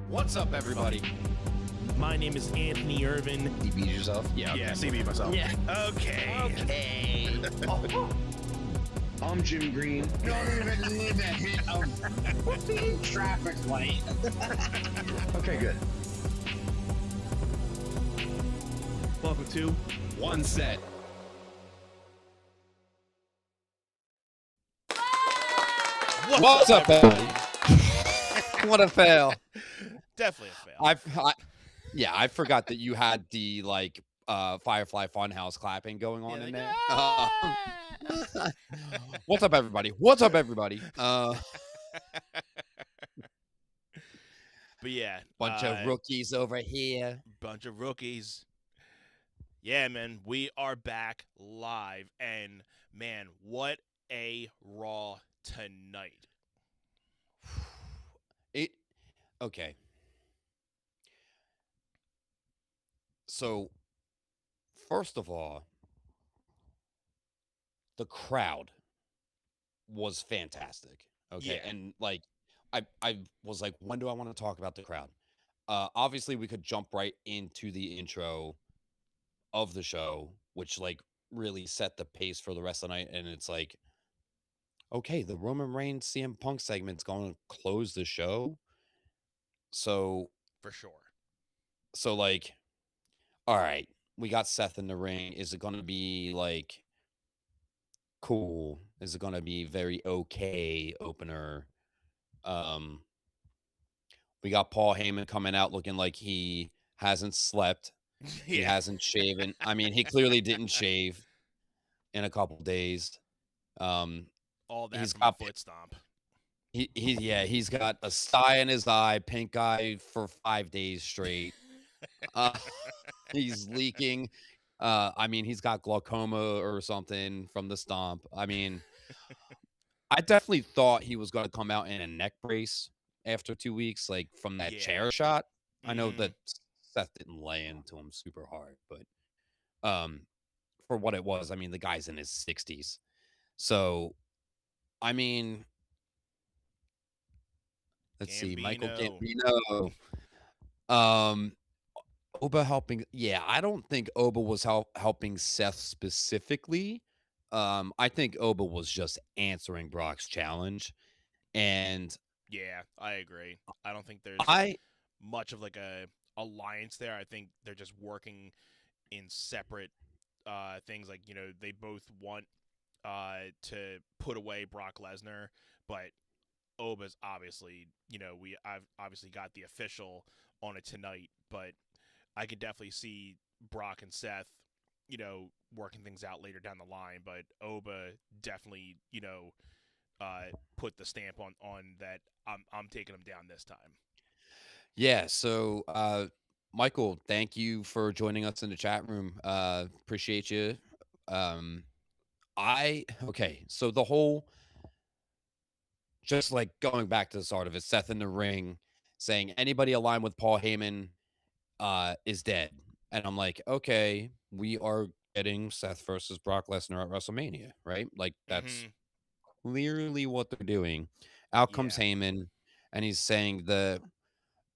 What's up, everybody? My name is Anthony Irvin. You beat yourself? Yeah, Yeah, CB myself. Yeah. Okay. I'm Jim Green. Don't even need a hit of traffic light. Okay, good. Welcome to One set. What's up, everybody? What a fail. Definitely a fail. I forgot that you had the Firefly Funhouse clapping going on in there. What's up, everybody? What's up, everybody? But yeah, Bunch of rookies over here. bunch of rookies. Yeah, man, we are back live, and man, what a Raw tonight. Okay. So, first of all, the crowd was fantastic. Okay. Yeah. And I was like, when do I want to talk about the crowd? Obviously we could jump right into the intro of the show, which really set the pace for the rest of the night. And it's like, okay, the Roman Reigns CM Punk segment's going to close the show. So For sure. All right, we got Seth in the ring. Is it going to be cool? Is it going to be very okay opener? We got Paul Heyman coming out looking like he hasn't slept. He hasn't shaven. I mean, he clearly didn't shave in a couple days. All that he's from got a foot stomp. He's got a sty in his eye, pink eye for 5 days straight. He's leaking. I mean, he's got glaucoma or something from the stomp. I mean, I definitely thought he was going to come out in a neck brace after 2 weeks, from that chair shot. I know that Seth didn't lay into him super hard, but for what it was, I mean, the guy's in his 60s. So, I mean, let's see, Michael Gambino. Oba helping. Yeah, I don't think Oba was helping Seth specifically. I think Oba was just answering Brock's challenge. And yeah, I agree. I don't think there's much of a alliance there. I think they're just working in separate things. They both want to put away Brock Lesnar, but Oba's obviously, I've obviously got the official on it tonight, but I could definitely see Brock and Seth, working things out later down the line. But Oba definitely, put the stamp on that. I'm taking him down this time. Yeah. So, Michael, thank you for joining us in the chat room. Appreciate you. Okay. So the whole, just going back to the start of it, Seth in the ring saying anybody aligned with Paul Heyman is dead. And I'm like, okay, we are getting Seth versus Brock Lesnar at WrestleMania, right? That's clearly what they're doing. Out comes Heyman, and he's saying the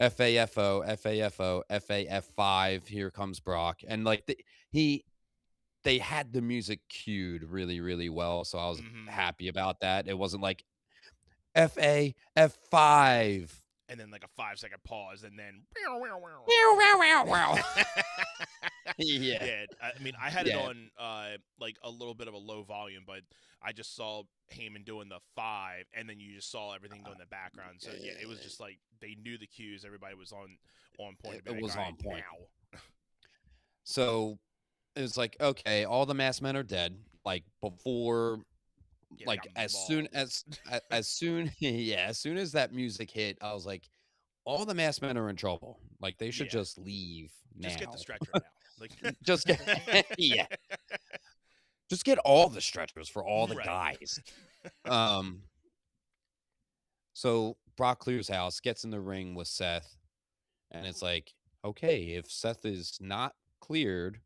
FAFO, FAFO, FAF5, here comes Brock. And they had the music cued really, really well. So I was happy about that. It wasn't like FAF5. And then a 5-second pause, and then Yeah. I mean, I had it on a little bit of a low volume, but I just saw Heyman doing the 5, and then you just saw everything go in the background. So yeah, it was just they knew the cues. Everybody was on point. It was on point. Now. So it was okay, all the masked men are dead. Before. As soon as that music hit, I was like, all the masked men are in trouble. They should just leave now. Just get the stretcher now. Just get just get all the stretchers for all the guys. So Brock clears house, gets in the ring with Seth, and it's okay, if Seth is not cleared,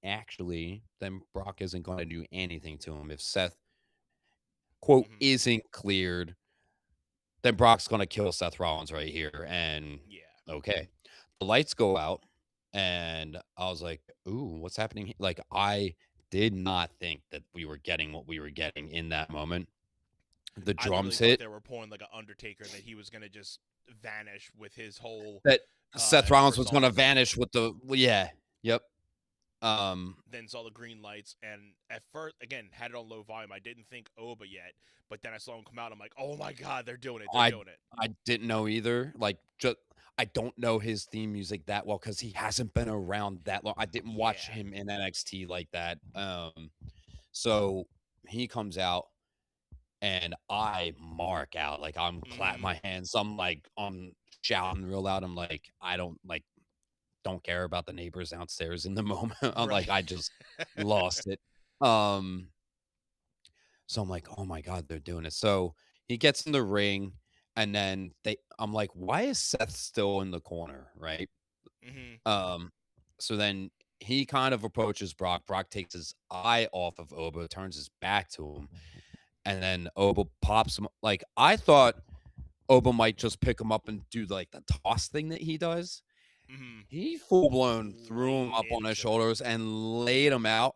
actually, then Brock isn't going to do anything to him. If Seth, quote, isn't cleared, then Brock's going to kill Seth Rollins right here. And okay. The lights go out, and I was like, "Ooh, what's happening he" like, I did not think that we were getting what we were getting in that moment. The I literally drums thought hit, they were pulling like an Undertaker that he was gonna just vanish with his whole that Seth Rollins was gonna persona. vanish with the well, yeah, yep. Um, Then saw the green lights, and at first, again, had it on low volume. I didn't think Oba yet, but then I saw him come out. I'm like, oh my god, they're doing it. They're I doing it. I didn't know either, like, just I don't know his theme music that well because he hasn't been around that long. I didn't watch Yeah. him in NXT like that, so he comes out and I mark out, like, I'm clapping Hmm. my hands, I'm shouting real loud, I'm like, I don't care about the neighbors downstairs in the moment, I'm Right. like, I just lost it, um, so I'm like, "Oh my god, they're doing it." So, he gets in the ring, and then I'm like, "Why is Seth still in the corner?" Right? Hmm. Um, so then he kind of approaches Brock, Brock takes his eye off of Oba, turns his back to him, and then Oba pops him like, I thought Oba might just pick him up and do, like, the toss thing that he does. Hmm. He full blown threw him Laid up on his into it. shoulders and laid him out,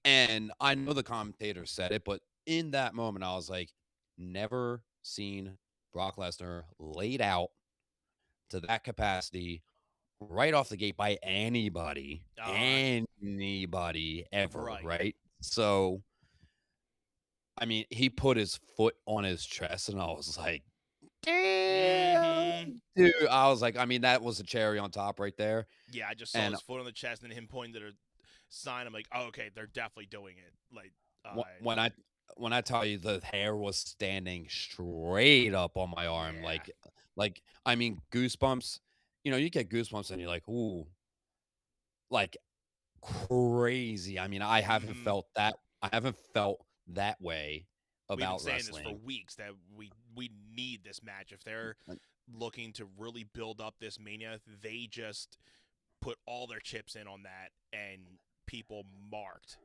and I know the commentator said it, but in that moment, I was like, "Never seen Brock Lesnar laid out to that capacity right off the gate by Uh, anybody ever," right. right? So, I mean, he put his foot on his chest, and I was like, Hmm. "Damn, dude." I was like, I mean, that was a cherry on top right there, Yeah, I just saw and his foot on the chest and him pointing to the sign. I'm like, oh, okay, they're definitely doing it. Like, when I tell you the hair was standing straight up on my arm, yeah. I mean, goosebumps, you get goosebumps and you're like, "Ooh," like, crazy. I mean, Hmm. I haven't felt that way We've been about saying this for wrestling. weeks that we need this match. If they're looking to really build up this mania, they just put all their chips in on that, and people marked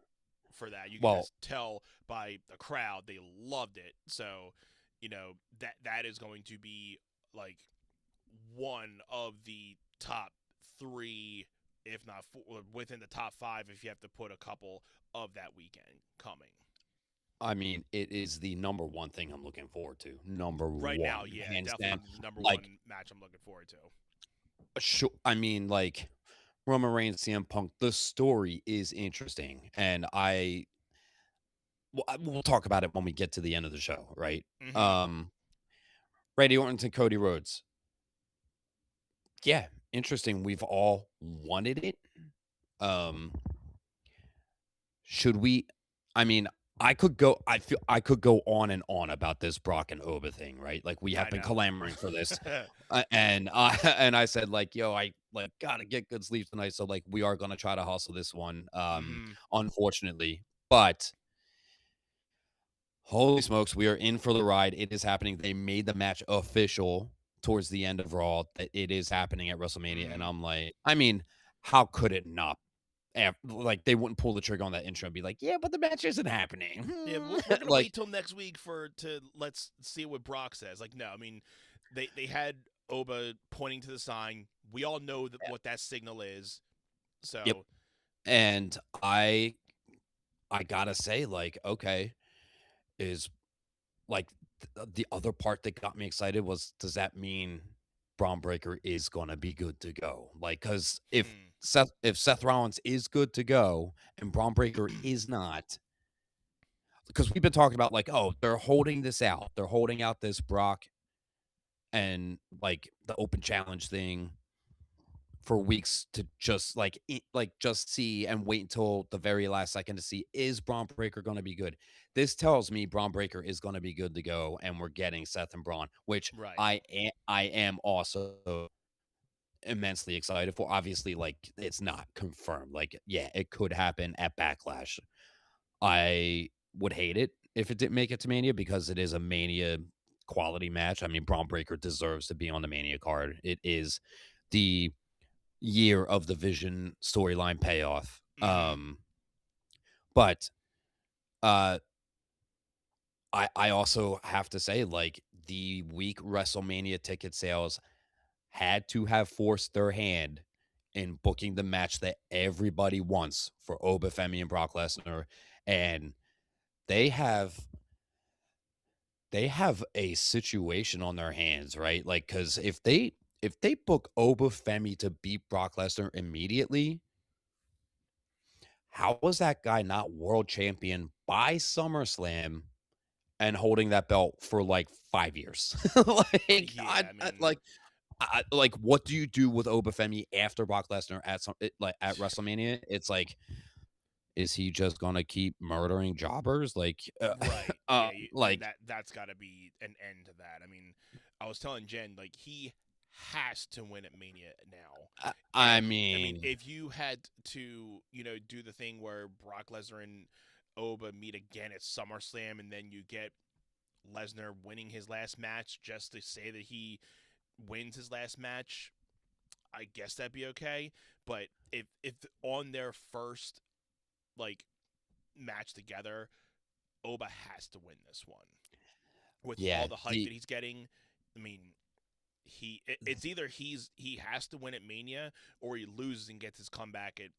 for that. You can Well, just tell by the crowd they loved it. So, that is going to be like one of the top three, if not four, within the top five. If you have to put a couple of that weekend coming. I mean, it is the number one thing I'm looking forward to. Number Right now, 1, yeah, hands down. definitely the number Like, one match I'm looking forward to. I mean, like, Roman Reigns, CM Punk, the story is interesting, and we'll talk about it when we get to the end of the show, right? Hmm. Um, Randy Orton to Cody Rhodes. Yeah, interesting. We've all wanted it. Um, should we I mean, I feel I could go on and on about this Brock and Oba thing, right? Like, we have I been know. clamoring for this, and I and I said, like, "Yo, I, like, gotta get good sleep tonight," so, like, we are gonna try to hustle this one, Hmm. unfortunately, but holy smokes, we are in for the ride. It is happening. They made the match official towards the end of Raw that it is happening at WrestleMania, and Hmm. I'm like, I mean, how could it not? Like, they wouldn't pull the trigger on that intro and be like, "Yeah, but the match isn't happening." Yeah, we're gonna Like, wait till next week to let's see what Brock says. Like, no, I mean, they had Oba pointing to the sign. We all know what that signal is. yep. So, And I gotta say, like, okay, is like the other part that got me excited was, does that mean Braun Breaker is gonna be good to go? Like, because if Seth Rollins is good to go and Braun Breaker is not, because we've been talking about, like, oh, they're holding this out. They're holding out this Brock and, like, the open challenge thing for weeks to just, just see and wait until the very last second to see, is Braun Breaker gonna be good? This tells me Braun Breaker is gonna be good to go, and we're getting Seth and Braun, which right. I am also immensely excited for. Obviously, like, it's not confirmed. Like, yeah, it could happen at Backlash. I would hate it if it didn't make it to Mania because it is a Mania quality match. I mean, Braun Breaker deserves to be on the Mania card. It is the year of the Vision storyline payoff. Hmm. But uh I also have to say, like, the week WrestleMania ticket sales had to have forced their hand in booking the match that everybody wants for Obafemi and Brock Lesnar, and they have they have a situation on their hands, right? Like, because if they book Obafemi to beat Brock Lesnar immediately, how was that guy not world champion by SummerSlam and holding that belt for like 5 years? like, Yeah, I mean, like, what do you do with Obafemi after Brock Lesnar at like at WrestleMania? It's like, is he just gonna keep murdering jobbers? Like, right? Yeah, like, that's got to be an end to that. I mean, I was telling Jen like he has to win at Mania now. I And I mean, mean, if you had to, do the thing where Brock Lesnar and Oba meet again at SummerSlam, and then you get Lesnar winning his last match just to say that he wins his last match, I guess that'd be okay. But if on their first like match together, Oba has to win this one with all yeah, the hype that he's getting. I mean, it's either he has to win at Mania or he loses and gets his comeback at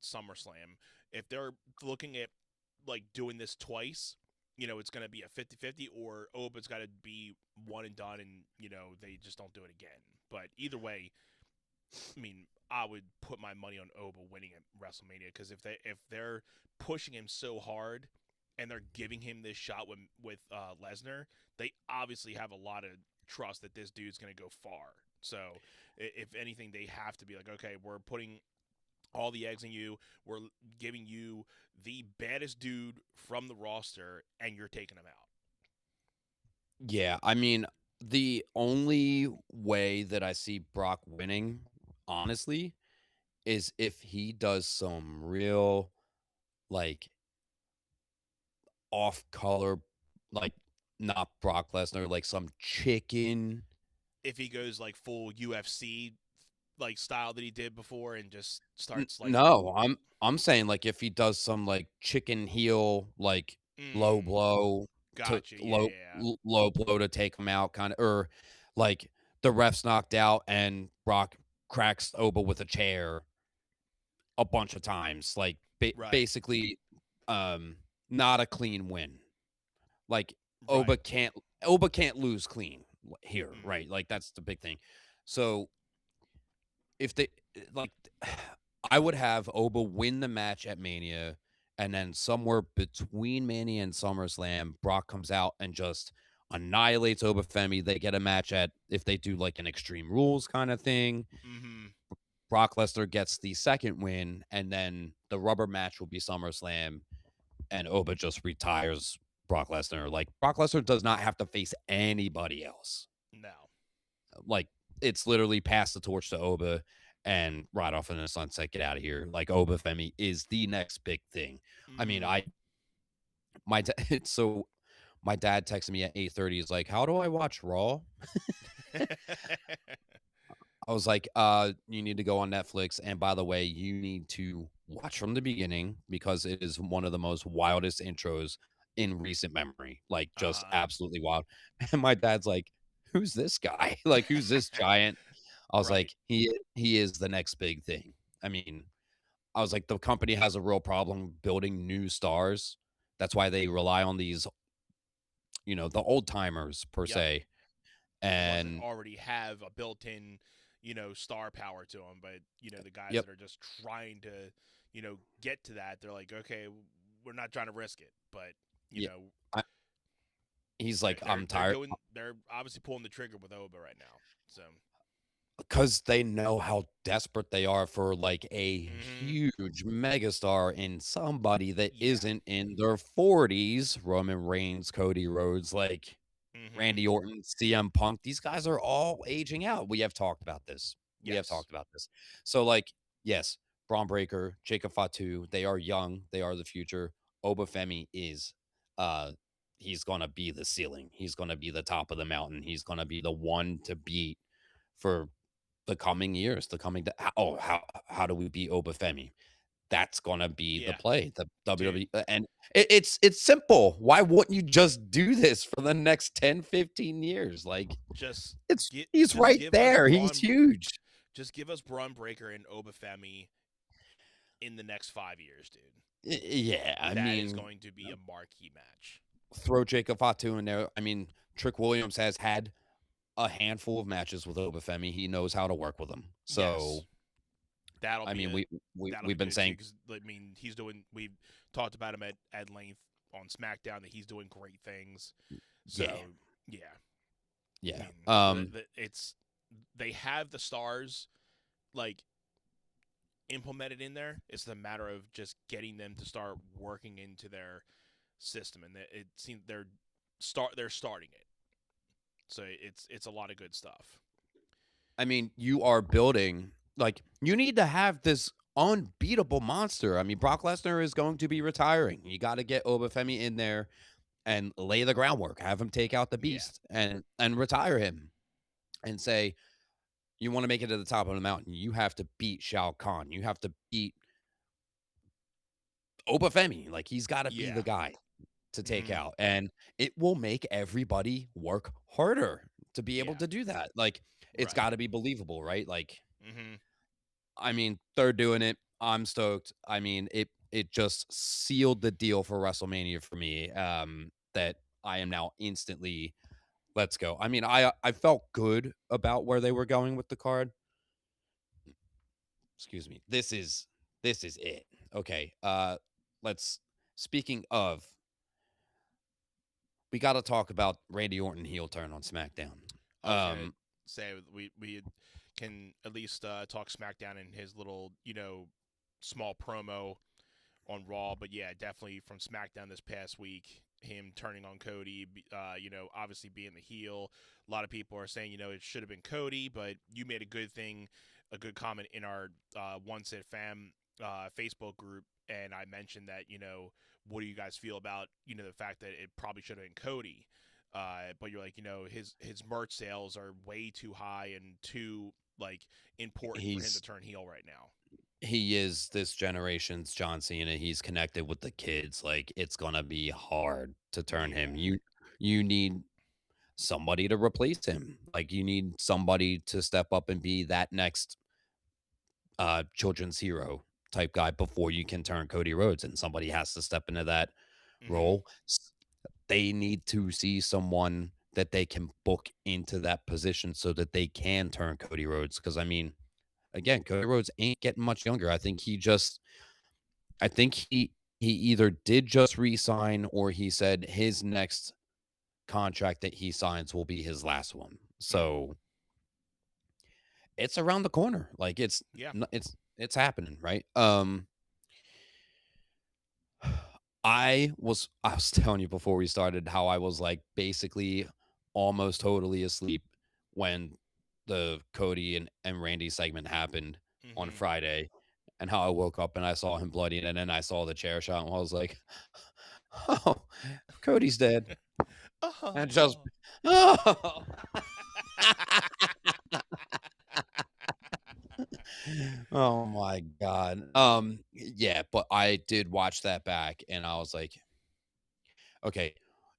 SummerSlam. If they're looking at like doing this twice, it's going to be a 50-50, or Oba's got to be one and done, and they just don't do it again. But either way, I mean, I would put my money on Oba winning at WrestleMania, because if they're pushing him so hard and they're giving him this shot with Lesnar, they obviously have a lot of trust that this dude's going to go far. So if anything, they have to be like, okay, we're putting all the eggs in you. We're giving you the baddest dude from the roster, and you're taking him out. yeah. I mean, the only way that I see Brock winning, honestly, is if he does some real like off color, like not Brock Lesnar, like some chicken. If he goes like full UFC like style that he did before and just starts like, No, I'm saying like if he does some like chicken heel, like low mm, blow to gotcha, yeah, low blow to take him out, kind of, or like the ref's knocked out and Brock cracks Oba with a chair a bunch of times, like right, basically, um, not a clean win. Like right, Oba can't Oba can't lose clean here, mm, right? Like that's the big thing. So if they like, I would have Oba win the match at Mania, and then somewhere between Mania and SummerSlam, Brock comes out and just annihilates Obafemi. They get a match at, if they do like an Extreme Rules kind of thing. mm-hmm, Brock Lesnar gets the second win, and then the rubber match will be SummerSlam, and Oba just retires Brock Lesnar. Like Brock Lesnar does not have to face anybody else. no, Like it's literally pass the torch to Oba and ride off in the sunset, get out of here. Like Oba Femi is the next big thing. I mean, mm-hmm. my so my dad texted me at 8:30. He's like, "How do I watch Raw?" I was like, you need to go on Netflix. And by the way, you need to watch from the beginning because it is one of the most wildest intros in recent memory. Like, just uh-huh. absolutely wild. And my dad's like, who's this guy? Like, who's this giant? I was Right, like, he is the next big thing. I mean, I was like, the company has a real problem building new stars. That's why they rely on these, the old timers per yep. se. The ones that And already have a built-in, star power to them, but the guys yep, that are just trying to, get to that, they're like, okay, we're not trying to risk it, but you yeah. know, I, he's they're like, they're I'm they're tired. doing, they're obviously pulling the trigger with Oba right now. So, Because they know how desperate they are for, like, a mm-hmm. huge megastar in somebody that Yeah, isn't in their 40s. Roman Reigns, Cody Rhodes, like, mm-hmm. Randy Orton, CM Punk, these guys are all aging out. We have talked about this. We have Yes, talked about this. So, like, yes, Braun Breaker, Jacob Fatu, they are young, they are the future. Obafemi is, uh, he's gonna be the ceiling. He's gonna be the top of the mountain. He's gonna be the one to beat for the coming years, the coming, oh, how do we beat Obafemi? that's gonna be the Yeah, play. The dude. WWE and it's simple. Why wouldn't you just do this for the next 10, 15 years? Like, Just he's just right give us there. He's huge. Braun Breaker and Obafemi in the next 5 years, dude. Yeah, I That is mean, going to be a marquee match. throw Jacob Fatu in there. I mean, Trick Williams has had a handful of matches with Obafemi. He knows how to work with him. So, Yes, that'll I be mean, a that'll be we've been good too. saying, Because I mean, he's doing. We've talked about him at length on SmackDown that he's doing great things. So yeah, yeah, I yeah. mean, it's they have the stars like implemented in there. It's a matter of just getting them to start working into their system, and it seems they're starting it. So it's a lot of good stuff. I mean, you are building like you need to have this unbeatable monster. I mean, Brock Lesnar is going to be retiring. You got to get Obafemi in there and lay the groundwork. Have him take out the Yeah. beast and retire him and say, you want to make it to the top of the mountain. You have to beat Shao Kahn. You have to beat Obafemi. Like, he's got to be Yeah. the guy to take Hmm. out. And it will make everybody work harder to be able Yeah. to do that. Like, it's Right. got to be believable, right? Like, Hmm. I mean, they're doing it. I'm stoked. I mean, it just sealed the deal for WrestleMania for me. That I am now instantly let's go. I mean, I felt good about where they were going with the card. Excuse me. This is it. Okay. Let's speaking of, we got to talk about Randy Orton heel turn on SmackDown. I was gonna say we can at least talk SmackDown in his little small promo on Raw, but yeah, definitely from SmackDown this past week, him turning on Cody, obviously being the heel. A lot of people are saying it should have been Cody, but you made a good comment in our One Set Fam Facebook group, and I mentioned that what do you guys feel about the fact that it probably should have been Cody. But you're like, his merch sales are way too high and too like important for him to He's turn heel right now. he is this generation's John Cena. He's connected with the kids. Like, it's gonna be hard to turn Yeah. him. You need somebody to replace him. Like, you need somebody to step up and be that next children's hero type guy before you can turn Cody Rhodes, and somebody has to step into that Hmm. role. They need to see someone that they can book into that position so that they can turn Cody Rhodes. Because I mean, again, Cody Rhodes ain't getting much younger. I think he either did just resign or he said his next contract that he signs will be his last one. Mm. So it's around the corner. Like, Yeah. it's happening, right? I was telling you before we started how I was like basically almost totally asleep when the Cody and Randy segment happened on Hmm. Friday, and how I woke up and I saw him bloody, and then I saw the chair shot, and I was like, "Oh, Cody's dead." And just, Oh. oh. Oh my god. Yeah, but I did watch that back, and I was like, okay,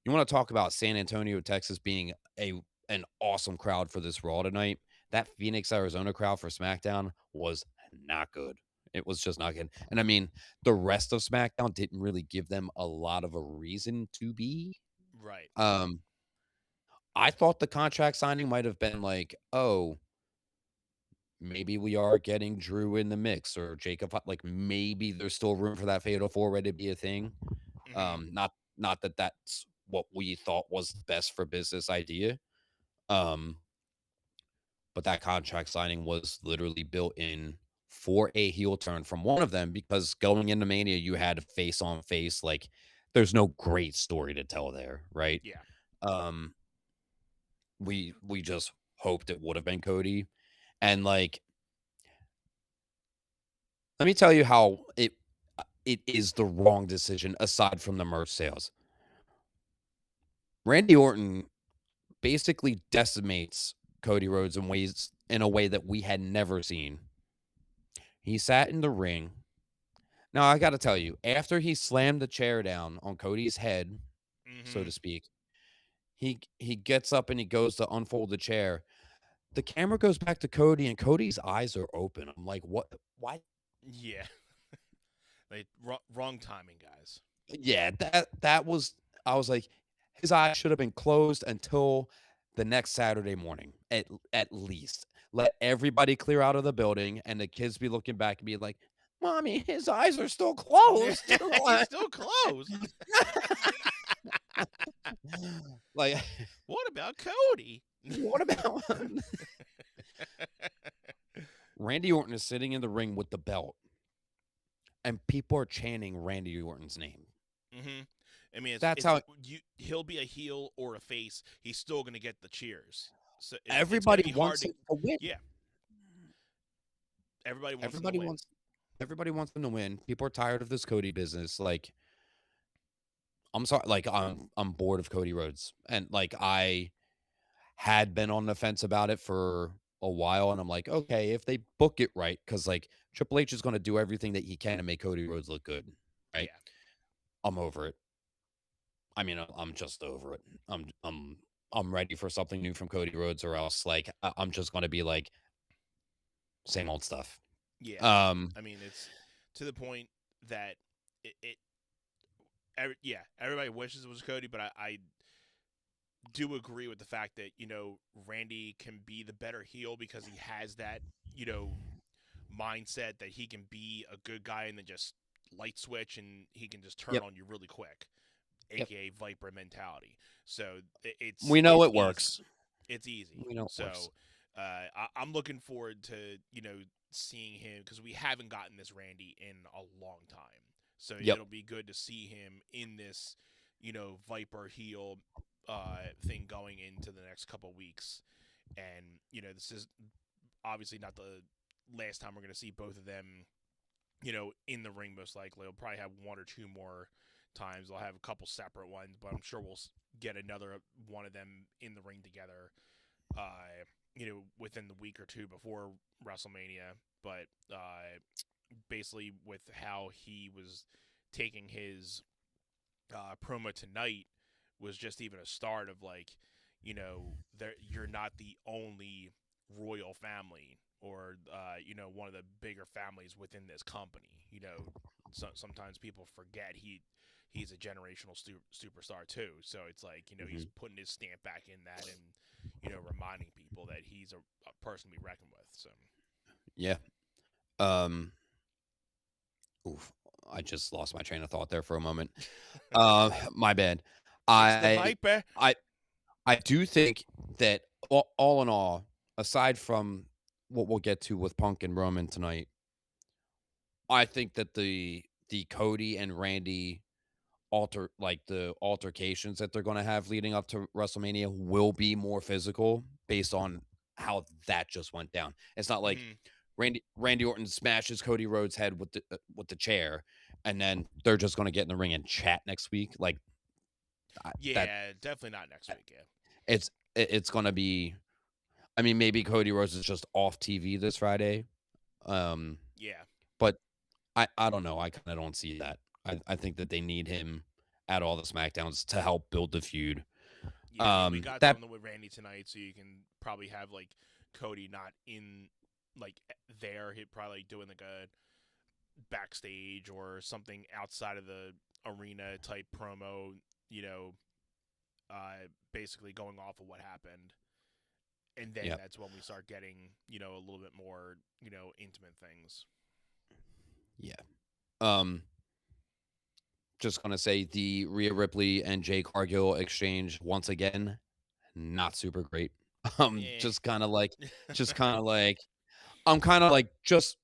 you want to talk about San Antonio, Texas being an awesome crowd for this Raw tonight? That Phoenix, Arizona crowd for SmackDown was not good. It was just not good. And I mean, the rest of SmackDown didn't really give them a lot of a reason to be. Right. Um, I thought the contract signing might have been like, oh, maybe we are getting Drew in the mix or Jacob. Like, maybe there's still room for that Fatal Four Way to be a thing. Hmm. Not that that's what we thought was the best for business idea. Um, but that contract signing was literally built in for a heel turn from one of them because going into Mania, you had face on face. Like, there's no great story to tell there, right? Yeah. Um, we just hoped it would have been Cody, and like, let me tell you how it is the wrong decision aside from the merch sales. Randy Orton basically decimates Cody Rhodes in a way that we had never seen. He sat in the ring. Now I gotta tell you, after he slammed the chair down on Cody's head, so Mm-hmm. to speak, he gets up and he goes to unfold the chair. The camera goes back to Cody, and Cody's eyes are open. I'm like, "What? Why?" Yeah. Like wrong timing, guys. Yeah, that was I was like, his eyes should have been closed until the next Saturday morning, at least. Let everybody clear out of the building, and the kids be looking back and be like, "Mommy, his eyes are still closed." He's still closed. Like, What about Cody? what about Randy Orton is sitting in the ring with the belt, and people are chanting Randy Orton's name. Mm-hmm. I mean, That's it's how he'll be a heel or a face. He's still gonna get the cheers. So it's gonna everybody be hard wants to. him to win. Yeah, everybody wants him to Everybody win. wants everybody wants him to win. People are tired of this Cody business. Like, I'm sorry, like I'm bored of Cody Rhodes. And like I had been on the fence about it for a while, and I'm like, okay, if they book it right, because like Triple H is gonna do everything that he can to make Cody Rhodes look good. Right? Yeah, I'm over it. I mean, I'm just over it. I'm ready for something new from Cody Rhodes, or else like I'm just gonna be like same old stuff. yeah. Um, I mean, it's to the point that yeah, everybody wishes it was Cody, but I do agree with the fact that Randy can be the better heel because he has that mindset that he can be a good guy and then just light switch and he can just turn yep, on you really quick, yep. aka Viper mentality. So We know it's it easy. works. It's easy. We know it works. So I'm looking forward to seeing him because we haven't gotten this Randy in a long time. So Yep. it'll be good to see him in this Viper heel thing going into the next couple weeks. And this is obviously not the last time we're going to see both of them in the ring. Most likely they'll probably have one or two more times. They'll have a couple separate ones, but I'm sure we'll get another one of them in the ring together within the week or two before WrestleMania. But basically with how he was taking his promo tonight was just even a start of like, you're not the only royal family or one of the bigger families within this company. Sometimes people forget he's a generational superstar too. So it's like he's putting his stamp back in that and reminding people that he's a person to be reckoned with. So Yeah. Oof. I just lost my train of thought there for a moment. My bad. it's the I Viper. I I do think that all in all, aside from what we'll get to with Punk and Roman tonight, I think that the Cody and Randy the altercations that they're going to have leading up to WrestleMania will be more physical based on how that just went down. It's not like Mm-hmm. Randy Orton smashes Cody Rhodes' head with the chair, and then they're just going to get in the ring and chat next week. Like that, Yeah, definitely not next week. Yeah. it's going to be. I mean, maybe Cody Rhodes is just off TV this Friday, Yeah. but I don't know. I kind of don't see that. I think that they need him at all the SmackDowns to help build the feud. Yeah, I mean, we got That something with Randy tonight, so you can probably have like Cody not in like there. He'd probably doing like a backstage or something outside of the arena type promo. Basically going off of what happened, and then yeah. that's when we start getting a little bit more intimate things. Yeah. Just gonna say the Rhea Ripley and Jay Cargill exchange once again, not super great. Eh. Just kind of like, I'm kind of like, just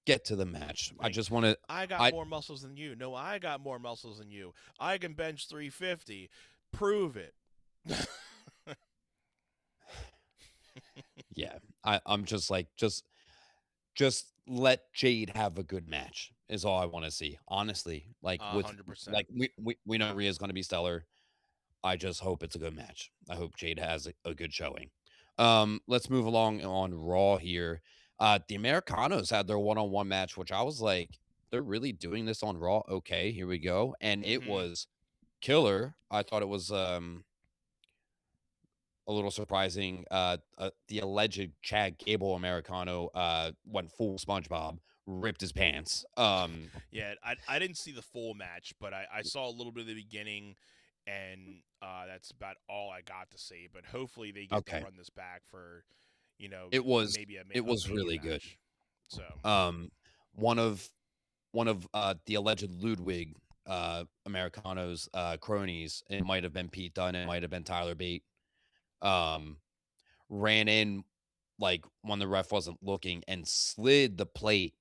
get to the match. I Like, just want to, I got I more muscles than you. No, I got more muscles than you. I can bench 350. Prove it. yeah, I'm just like, just let Jade have a good match is all I want to see. Honestly, like with 100%. like we know Rhea's gonna be stellar. I just hope it's a good match. I hope Jade has a good showing. Let's move along on Raw here. The Americanos had their one-on-one match, which I was like, they're really doing this on Raw. Okay, here we go. And it Mm-hmm. was killer. I thought it was a little surprising. The alleged Chad Gable Americano went full SpongeBob, ripped his pants. Yeah, I didn't see the full match, but I saw a little bit of the beginning, and that's about all I got to see. But hopefully they get to Okay. run this back for, It was maybe it a was mania really good. match. So Um, one of the alleged Ludwig Americano's cronies, it might have been Pete Dunne, it might have been Tyler Bate, um, ran in like when the ref wasn't looking and slid the plate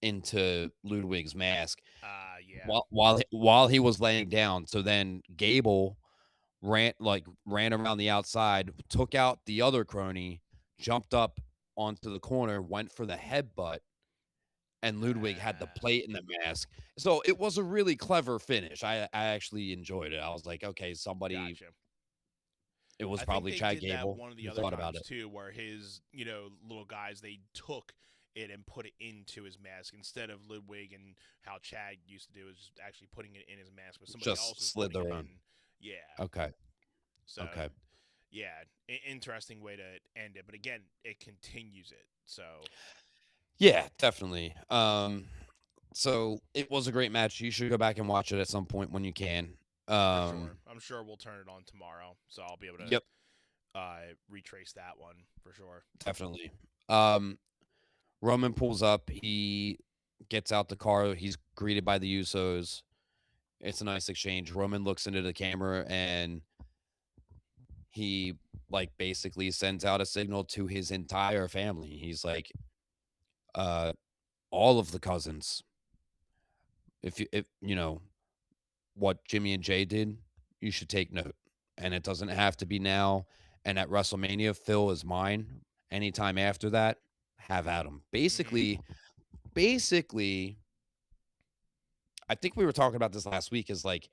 into Ludwig's mask yeah, while he was laying down. So then Gable ran around the outside, took out the other crony, jumped up onto the corner, went for the headbutt, and Ludwig had the plate in the mask. So it was a really clever finish. I actually enjoyed it. I was like, okay, somebody. gotcha. It was I think probably they Chad did that Gable one of the who other thought about times it. too, where his little guys, they took it and put it into his mask instead of Ludwig and how Chad used to do is just actually putting it in his mask, but somebody else Just was slid putting it their own. in. Yeah, Okay. so Okay. yeah, interesting way to end it. But again, it continues it. So Yeah, definitely. So it was a great match. You should go back and watch it at some point when you can. for Um, sure, I'm sure we'll turn it on tomorrow, so I'll be able to yep, retrace that one for sure. definitely. Um, Roman pulls up. He gets out the car. He's greeted by the Usos. It's a nice exchange. Roman looks into the camera and he basically sends out a signal to his entire family. He's like, uh, all of the cousins. If you know what Jimmy and Jay did, you should take note. And it doesn't have to be now. And at WrestleMania, Phil is mine. Anytime after that, have at him. Hmm. Basically, I think we were talking about this last week. Is like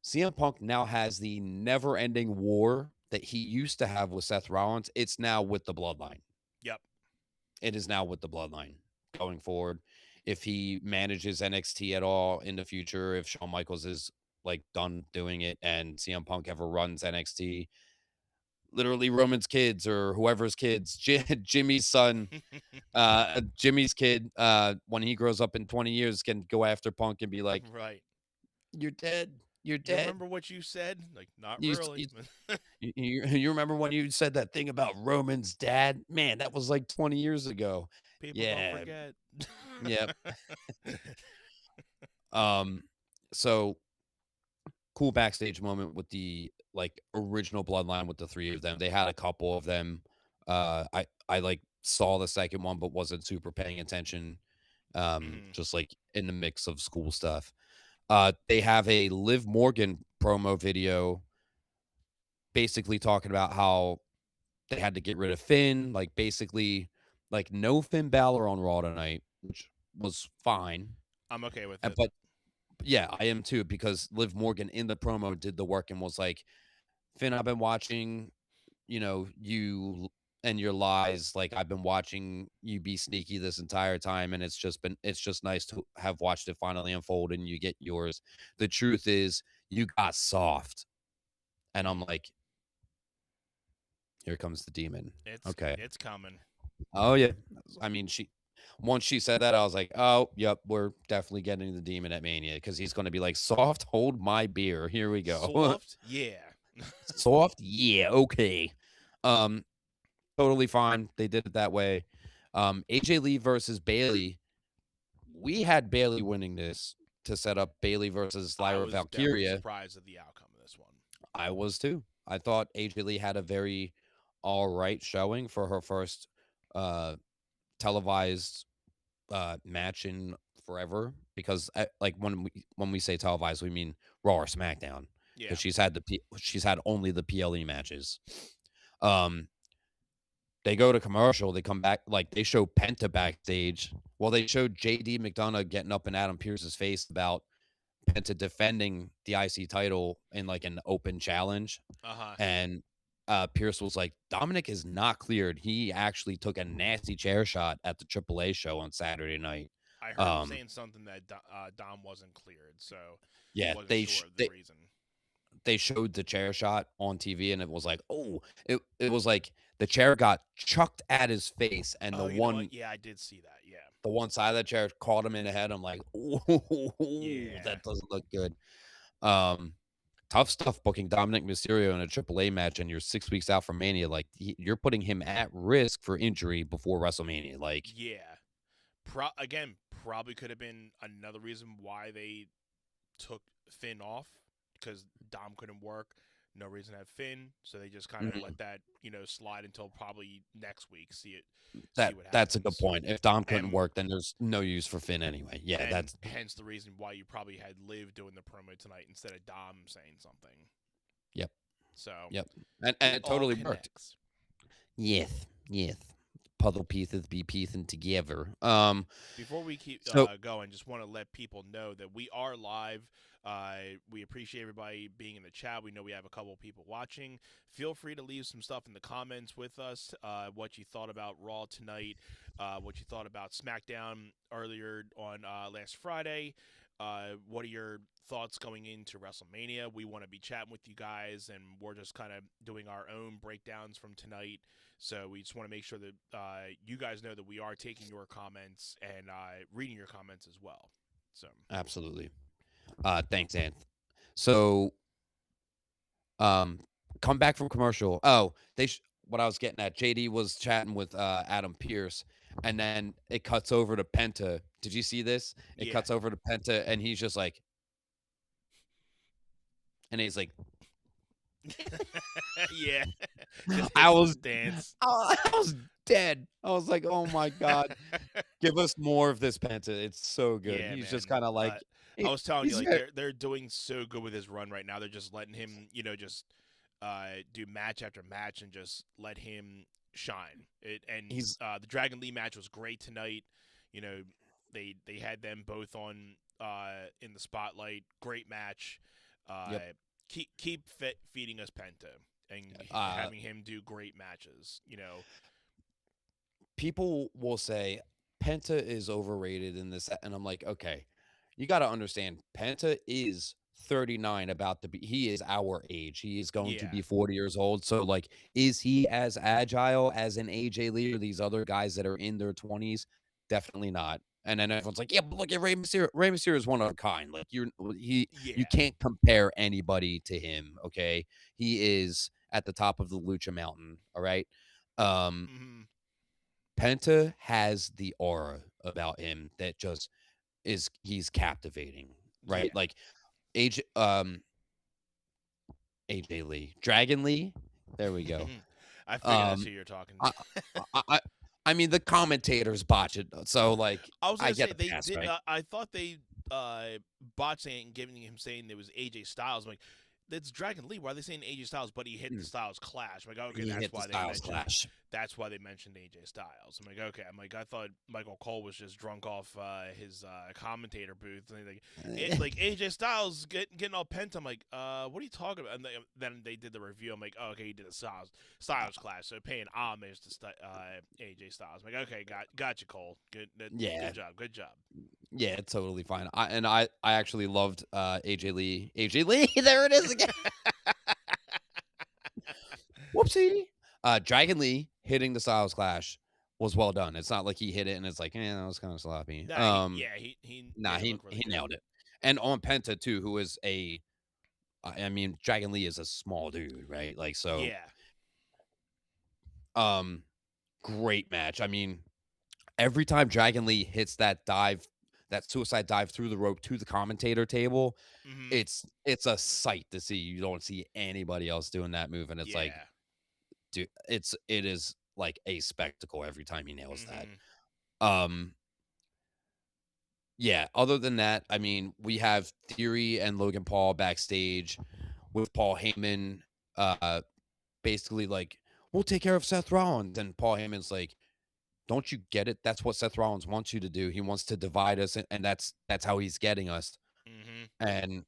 CM Punk now has the never-ending war that he used to have with Seth Rollins. It's now with the Bloodline. Yep. It is now with the Bloodline going forward. If he manages NXT at all in the future, if Shawn Michaels is done doing it and CM Punk ever runs NXT, literally Roman's kids or whoever's kids, Jimmy's son, Jimmy's kid, when he grows up in 20 years, can go after Punk and be like, Right. "You're dead. You're You dead. remember what you said? Like, not You, really. you remember when you said that thing about Roman's dad? Man, that was like 20 years ago." People don't Yeah. forget. Yep. So cool backstage moment with the original Bloodline with the three of them. They had a couple of them. I saw the second one, but wasn't super paying attention. Mhm. Just in the mix of school stuff. They have a Liv Morgan promo video, basically talking about how they had to get rid of Finn. Basically, no Finn Balor on Raw tonight, which was fine. I'm okay with And, it. but yeah, I am too, because Liv Morgan in the promo did the work and was like, Finn, I've been watching, you and your lies. I've been watching you be sneaky this entire time. And it's just nice to have watched it finally unfold and you get yours. The truth is you got soft. And I'm Mhm. like, here comes the demon. Okay. It's coming. Oh yeah. I mean, once she said that, I was like, oh, yep, we're definitely getting the demon at Mania because he's going to be like, soft, hold my beer. Here we go. Soft, yeah. Soft, yeah, okay. Um, totally fine. They did it that way. AJ Lee versus Bailey. We had Bailey winning this to set up Bailey versus I Lyra was definitely Valkyria. surprised at the outcome of this one. I was too. I thought AJ Lee had a very all right showing for her first uh televised match in forever, because when we say televised, we mean Raw or SmackDown, Yeah. because she's had only the PLE matches. Um, they go to commercial, they come back, they show Penta backstage. Well, they showed JD McDonough getting up in Adam Pearce's face about Penta defending the IC title in an open challenge, Uh-huh. and Pierce was like, Dominic is not cleared. He actually took a nasty chair shot at the AAA show on Saturday night. I heard him Um, saying something that Dom wasn't cleared, so yeah, wasn't sure of the reason. they showed the chair shot on TV, and it was like, oh, it was like the chair got chucked at his face, and Oh, you know what? Yeah, I did see that. Yeah. the one side of the chair caught him in the head. I'm like, oh, Yeah. that doesn't look good. Um, Tough stuff booking Dominic Mysterio in a AAA match, and you're 6 weeks out from Mania. Like you're putting him at risk for injury before WrestleMania. Like, Yeah. Again, probably could have been another reason why they took Finn off because Dom couldn't work. No reason to have Finn, so they just kind of mhm, let that slide until probably next week. See that what that's a good happens. point. If Dom couldn't And work, then there's no use for Finn anyway. Yeah, and that's hence the reason why you probably had Liv doing the promo tonight instead of Dom saying something. yep, So yep, and it it all totally worked. connects. Yes, yes. Puzzle pieces be piecing together. Before we keep So going, just want to let people know that we are live. We appreciate everybody being in the chat. We know we have a couple people watching. Feel free to leave some stuff in the comments with us. What you thought about Raw tonight, what you thought about SmackDown earlier on last Friday. What are your thoughts going into WrestleMania? We want to be chatting with you guys, and we're just kind of doing our own breakdowns from tonight. So we just want to make sure that you guys know that we are taking your comments and reading your comments as well. So absolutely. Thanks, Anth. So Um, come back from commercial. Oh, what I was getting at, JD was chatting with Adam Pierce, and then it cuts over to Penta. Did you see this? It yeah, cuts over to Penta, and he's just like, and he's like, yeah, just I hits the was, stance. I was dead. I was like, oh my god, give us more of this Penta. It's so good. Yeah, He's just man. kind of like, I was telling you, he's like very, they're doing so good with his run right now. They're just letting him, just do match after match and just let him shine. he's, The Dragon Lee match was great tonight. You know, they had them both on in the spotlight. Great match. Uh, yep. feeding us Penta and Uh, having him do great matches. People will say Penta is overrated in this, and I'm like, okay, you got to understand, Penta is 39, about to be. He is our age. He is going to Yeah, be 40 years old. So, like, is he as agile as an AJ Lee or these other guys that are in their 20s? Definitely not. And then everyone's like, yeah, but look at Rey Mysterio. Rey Mysterio is one of a kind. Like, you yeah. can't compare anybody to him. Okay, he is at the top of the Lucha Mountain. All right. Um, Mm-hmm. Penta has the aura about him that just he's captivating, right? Yeah. Like AJ Lee, Dragon Lee. There we go. I figured that's Um, who you're talking I, to. I, I, I mean the commentators botch it, so like I was I gonna get say the they pass, did. right? I thought they botched it and giving him saying it was AJ Styles. I'm like, that's Dragon Lee. Why are they saying AJ Styles? But he hit the Mm, Styles Clash. I'm like, okay, he that's hit the why they Styles mentioned. Clash. That's why they mentioned AJ Styles. I'm like, okay. I'm like, I thought Michael Cole was just drunk off his commentator booth. And like AJ Styles getting all pent. I'm like, what are you talking about? And then they did the review. I'm like, oh, okay, he did the Styles Clash, so paying homage to AJ Styles. I'm like, okay, got you, Cole. Yeah, Good job. yeah, it's totally fine. I actually loved AJ Lee. AJ Lee, there it is again. Whoopsie. Dragon Lee hitting the Styles Clash was well done. It's not like he hit it and it's like, that was kind of sloppy. Nah, he Nah, made it he look really he good. nailed it. And on Penta too, who is I mean, Dragon Lee is a small dude, right? Like so, Yeah. um, great match. I mean, every time Dragon Lee hits that dive, that suicide dive through the rope to the commentator table, Mm-hmm. it's a sight to see. You don't see anybody else doing that move, and it's like, Yeah. dude, it is like a spectacle every time he nails that. Mm-hmm. Um, yeah. Other than that, I mean, we have Theory and Logan Paul backstage with Paul Heyman, basically like, we'll take care of Seth Rollins, and Paul Heyman's like, don't you get it? That's what Seth Rollins wants you to do. He wants to divide us, and that's how he's getting us. Mm-hmm.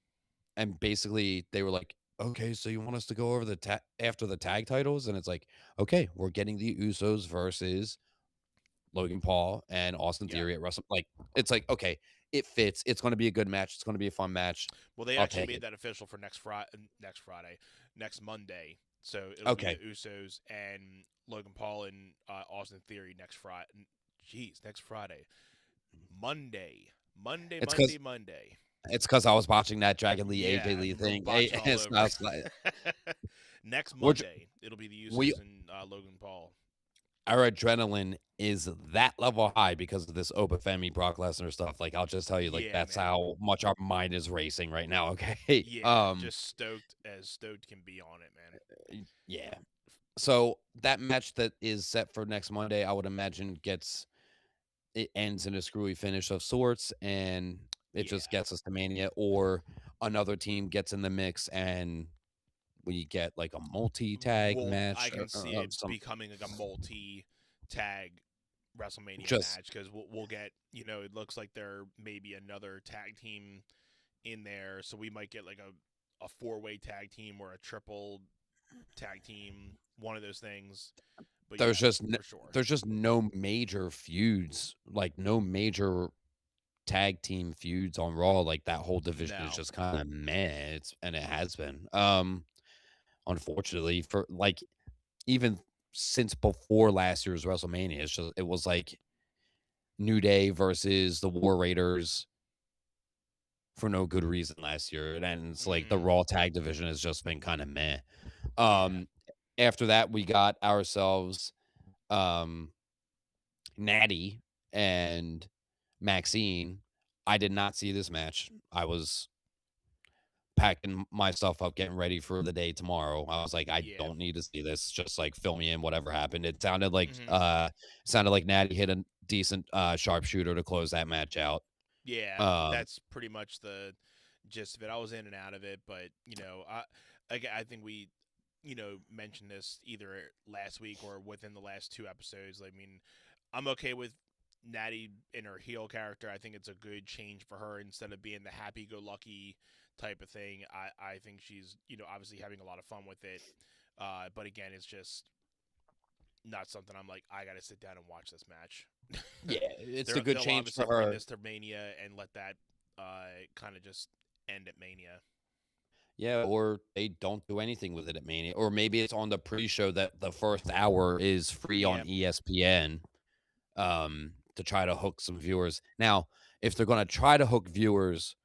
And basically they were like, okay, so you want us to go over after the tag titles? And it's like, okay, we're getting the Usos versus Logan Paul and Austin Yeah. Theory at Wrestle. Like, it's like, okay, it fits. It's going to be a good match. It's going to be a fun match. Well, they I'll actually take made it. that official for next Monday. So it'll be Okay. the Usos and Logan Paul and Austin Theory next Friday. Jeez, next Friday, Monday, Monday, It's Monday, because Monday. I was watching that Dragon Lee AJ Yeah, Lee we're thing. botching all It's over. not like Next we're j- Monday, it'll be the we Usos and Logan Paul. our adrenaline is that level high because of this Oba Femi Brock Lesnar stuff. Like, I'll just tell you, like, Yeah, that's man. how much our mind is racing right now. Okay. Yeah, just stoked as stoked can be on it, man. Yeah. So that match that is set for next Monday, I would imagine it ends in a screwy finish of sorts, and it Yeah. just gets us to Mania, or another team gets in the mix and we get like a multi-tag I match can see it of some becoming like a multi-tag WrestleMania just match because we'll get, it looks like there may be another tag team in there, so we might get like a four-way tag team or a triple tag team, one of those things. But yeah, for sure. there's just no major feuds, like no major tag team feuds on Raw. Like that whole division is No. just kind of meh. And it has been. Unfortunately, for like even since before last year's WrestleMania, it was like New Day versus the War Raiders for no good reason last year, and it's like the Mm, Raw tag division has just been kind of meh. yeah. Um, After that, we got ourselves um Natty and Maxine. I did not see this match. I was packing myself up, getting ready for the day tomorrow. I was like, I Yeah. don't need to see this. Just like fill me in, whatever happened. Hmm. Sounded like Natty hit a decent sharpshooter to close that match out. Yeah, Um, that's pretty much the gist of it. I was in and out of it, but I think we mentioned this either last week or within the last two episodes. I mean, I'm okay with Natty in her heel character. I think it's a good change for her instead of being the happy-go-lucky type of thing. I think she's obviously having a lot of fun with it, but again, it's just not something I'm like I got to sit down and watch this match. yeah, it's a good They'll change obviously for bring her. this to Mania and let that kind of just end at Mania. Yeah, or they don't do anything with it at Mania, or maybe it's on the pre-show that the first hour is free Yeah, on ESPN, to try to hook some viewers. Now, if they're gonna try to hook viewers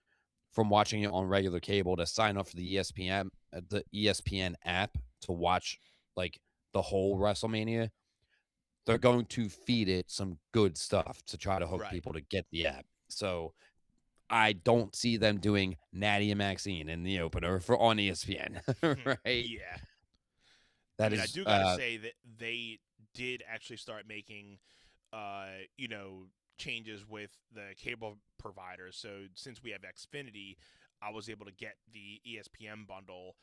from watching it on regular cable to sign up for the ESPN app to watch like the whole WrestleMania, they're going to feed it some good stuff to try to hook right. people to get the app. So I don't see them doing Natty and Maxine in the opener for on ESPN, right? Yeah. I That mean, I is do got to say that they did actually start making, changes with the cable providers. So since we have Xfinity, I was able to get the ESPN bundle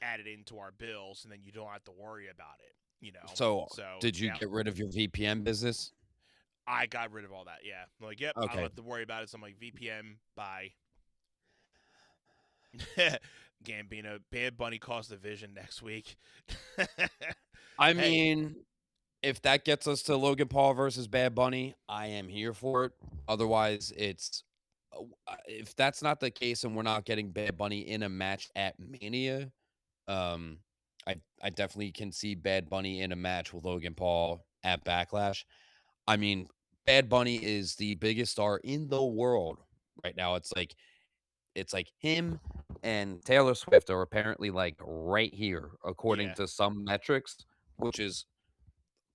added into our bills, and then you don't have to worry about it. so. So Did you yeah, get rid of your VPN business? I got rid of all that. Yeah, I'm like, yep, I don't Okay. have to worry about it. So I'm like, VPN, bye. Gambino, Bad Bunny cost division next week. I Hey, mean, if that gets us to Logan Paul versus Bad Bunny, I am here for it. Otherwise, if that's not the case and we're not getting Bad Bunny in a match at Mania, um, I definitely can see Bad Bunny in a match with Logan Paul at Backlash. I mean, Bad Bunny is the biggest star in the world right now. It's like him and Taylor Swift are apparently like right here according yeah, to some metrics, which is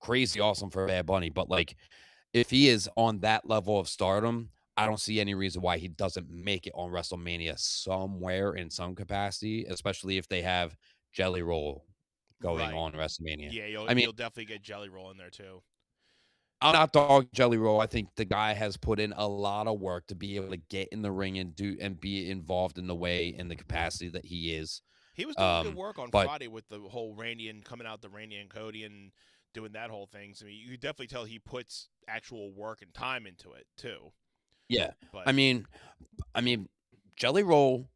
crazy awesome for Bad Bunny. But like, if he is on that level of stardom, I don't see any reason why he doesn't make it on WrestleMania somewhere in some capacity, especially if they have Jelly Roll going right. on WrestleMania. Yeah, I mean, you'll definitely get Jelly Roll in there too. I'm not dog Jelly Roll. I think the guy has put in a lot of work to be able to get in the ring and be involved in the way in the capacity that he is. He was doing good Um, work on but Friday with the whole Randy and coming out the Randy and Cody and doing that whole thing. So I mean, you could definitely tell he puts actual work and time into it too. yeah, But I mean, Jelly Roll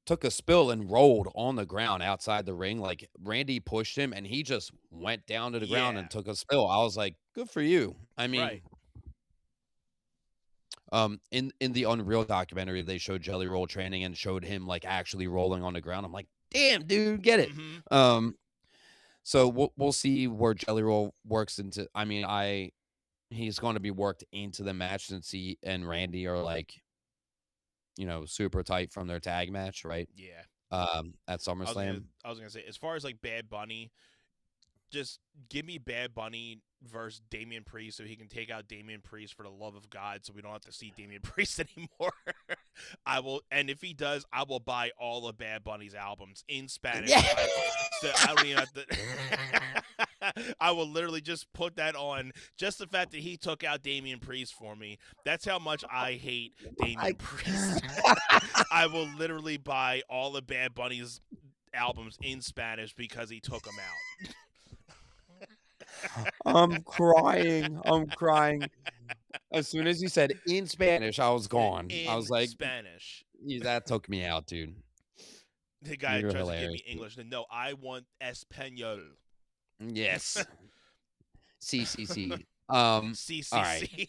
took a spill and rolled on the ground outside the ring. Like Randy pushed him and he just went down to the ground yeah, and took a spill. I was like, good for you. I Right. mean, in the Unreal documentary, they showed Jelly Roll training and showed him like actually rolling on the ground. I'm like, damn, dude, get it. Mm-hmm. So we'll see where Jelly Roll works into. I mean, he's going to be worked into the match since he and Randy are like, super tight from their tag match, right? Yeah. At SummerSlam. I was gonna say, as far as like Bad Bunny, just give me Bad Bunny versus Damian Priest so he can take out Damian Priest for the love of God, so we don't have to see Damian Priest anymore. I will, and if he does, I will buy all of Bad Bunny's albums in Spanish. Yeah. So I don't even have to. I will literally just put that on. Just the fact that he took out Damian Priest for me. That's how much I hate Damian Priest. I will literally buy all of Bad Bunny's albums in Spanish because he took them out. I'm crying. I'm crying. As soon as you said in Spanish, I was gone. I In was like, Spanish. That took me out, dude. The guy You're tries to give me hilarious. English. No, I want Espanol. Yes. C. All right. CCC.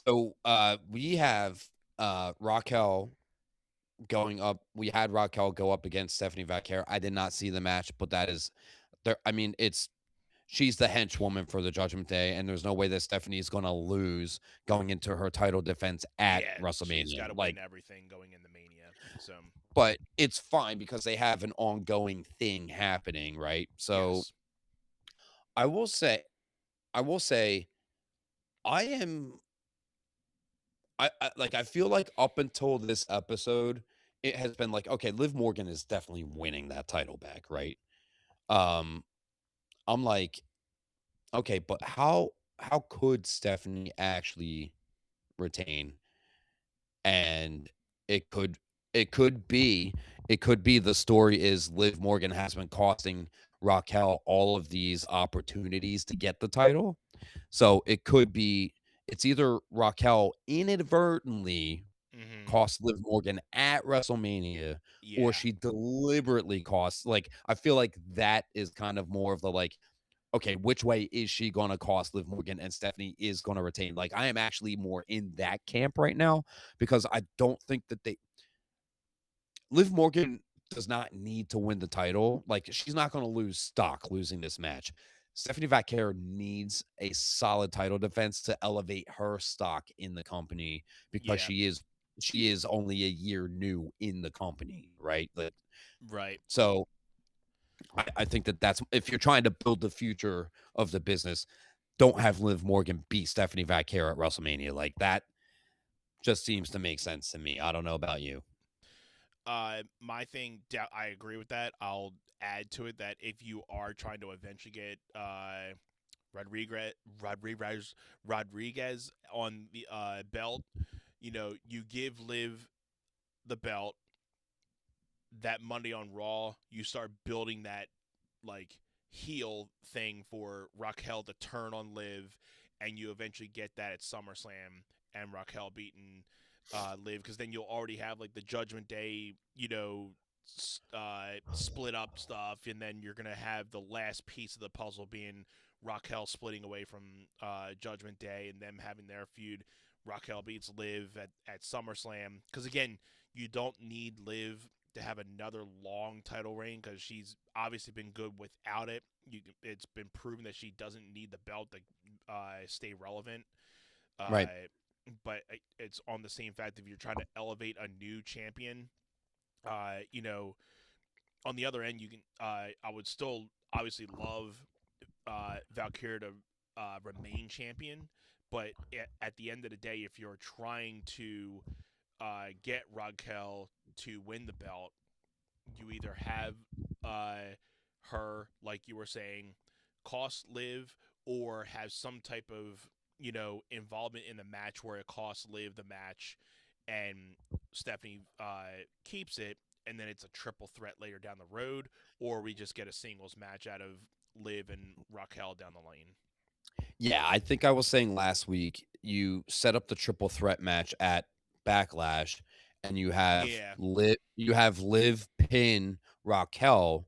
So we have Raquel going up. We had Raquel go up against Stephanie Vaquer. I did not see the match, but that is there. I mean, she's the henchwoman for the Judgment Day, and there's no way that Stephanie is going to lose going into her title defense at Yeah, she's got WrestleMania. to Like, win everything going into Mania. So, but it's fine because they have an ongoing thing happening, right? So yes. I will say, I will say, I am. I feel like up until this episode, it has been like, okay, Liv Morgan is definitely winning that title back, right? Um, I'm like, okay, but how could Stephanie actually retain? And it could it could be it could be the story is Liv Morgan has been costing Raquel all of these opportunities to get the title. So it could be it's either Raquel inadvertently Hmm. cost Liv Morgan at WrestleMania, or Yeah. she deliberately costs. Like, I feel like that is kind of more of the like, okay, which way is she gonna cost Liv Morgan and Stephanie is gonna retain? Like, I am actually more in that camp right now because I don't think that Liv Morgan does not need to win the title. Like, she's not gonna lose stock losing this match. Stephanie Vaquer needs a solid title defense to elevate her stock in the company because Yeah. she is only a year new in the company, right? Right. So I think that's if you're trying to build the future of the business, don't have Liv Morgan beat Stephanie Vaquer at WrestleMania. Like, that just seems to make sense to me. I don't know about you. My thing, I agree with that. I'll add to it that if you are trying to eventually get Rodriguez Rodriguez Rodriguez on the belt, you give Liv the belt that Monday on Raw, you start building that like heel thing for Raquel to turn on Liv, and you eventually get that at SummerSlam and Raquel beating Liv, because then you'll already have like the Judgment Day, split up stuff, and then you're gonna have the last piece of the puzzle being Raquel splitting away from Judgment Day and them having their feud. Raquel beats Liv at SummerSlam, because again, you don't need Liv to have another long title reign because she's obviously been good without it. It's been proven that she doesn't need the belt to stay relevant. Uh, Right. but it's on the same fact if you're trying to elevate a new champion, uh, you know, on the other end, you can. I would still obviously love Valkyrie to remain champion, but at the end of the day, if you're trying to get Raquel to win the belt, you either have her, like you were saying, cost Liv, or have some type of involvement in the match where it costs Liv the match, and Stephanie keeps it, and then it's a triple threat later down the road, or we just get a singles match out of Liv and Raquel down the lane. Yeah, I think I was saying last week, you set up the triple threat match at Backlash, and Yeah. You have Liv pin Raquel,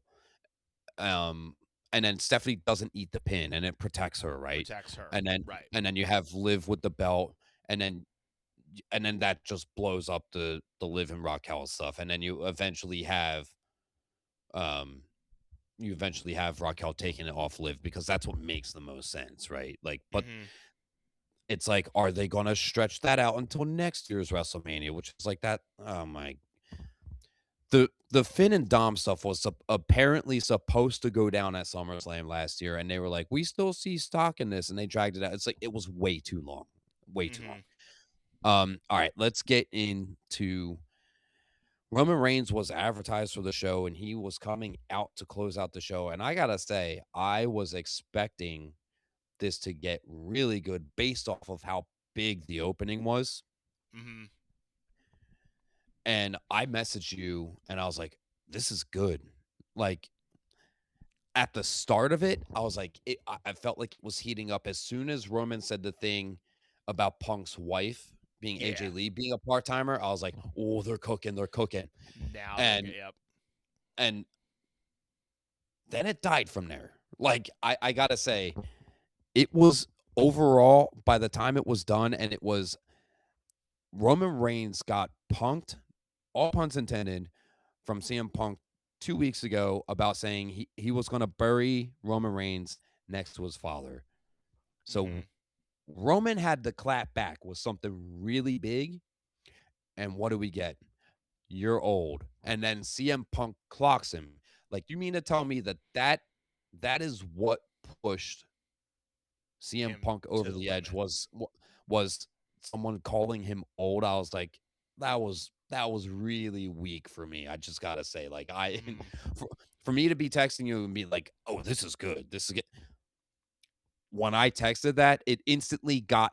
um, and then Stephanie doesn't eat the pin, and it protects her, right? Protects her. And then Right. and then you have Liv with the belt, and then that just blows up the Liv and Raquel stuff, and then um you eventually have Raquel taking it off Liv because that's what makes the most sense, right? Like, but Mm-hmm. it's like, are they gonna stretch that out until next year's WrestleMania? Which is like that. Oh my, the Finn and Dom stuff was apparently supposed to go down at SummerSlam last year, and they were like, "We still see stock in this," and they dragged it out. It's like it was way too long, way too Mm-hmm. long. All right, let's get into Roman Reigns was advertised for the show, and he was coming out to close out the show. And I gotta say, I was expecting this to get really good based off of how big the opening was. Mm-hmm. And I messaged you, and I was like, "This is good." Like at the start of it, I was like, I felt like it was heating up as soon as Roman said the thing about Punk's wife being Yeah. AJ Lee being a part timer. I was like, "Oh, they're cooking, they're cooking," Now they're and yep. and then it died from there. Like I gotta say, it was overall by the time it was done, and it was Roman Reigns got punked, all puns intended, from CM Punk 2 weeks ago about saying he was going to bury Roman Reigns next to his father. Mm-hmm. So Roman had to clap back with something really big. And what do we get? You're old. And then CM Punk clocks him. Like, you mean to tell me that is what pushed CM Him Punk to over the the edge limit. was someone calling him old? I was like, that was really weak for me. I just gotta say, like, Mm-hmm. for, for me to be texting you and be like, "Oh, this is good. This is good." When I texted that, it instantly got